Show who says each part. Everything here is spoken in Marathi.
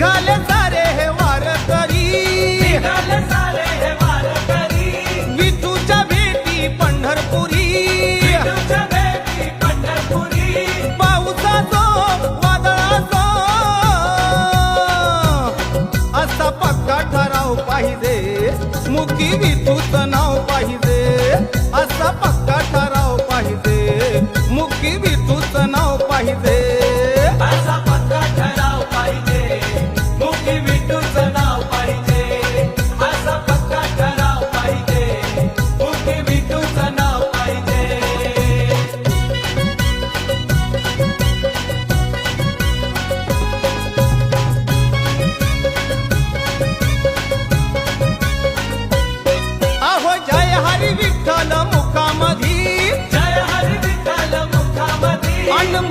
Speaker 1: निघाले सारे हे वारकरी,
Speaker 2: निघाले सारे हे वारकरी,
Speaker 1: विठूच्या भेटी पंढरपुरी,
Speaker 2: विठूच्या भेटी पंढरपुरी,
Speaker 1: पावसाचो वादळाचो असा पक्का ठराव पाहिजे, मुकी विठूचं नाव पाहिजे, असा पक्का ठराव पाहिजे, मुकी विठूचं नाव पाहिजे,
Speaker 2: असा पक्का ठराव पाहिजे, मुकी विठूचं नाव पाहिजे, असा पक्का ठराव पाहिजे, मुकी विठूचं नाव पाहिजे.
Speaker 1: अहो जय हरी विठ्ठल मुखामधी,
Speaker 2: जय हरी विठ्ठल मुखामधी,
Speaker 1: अन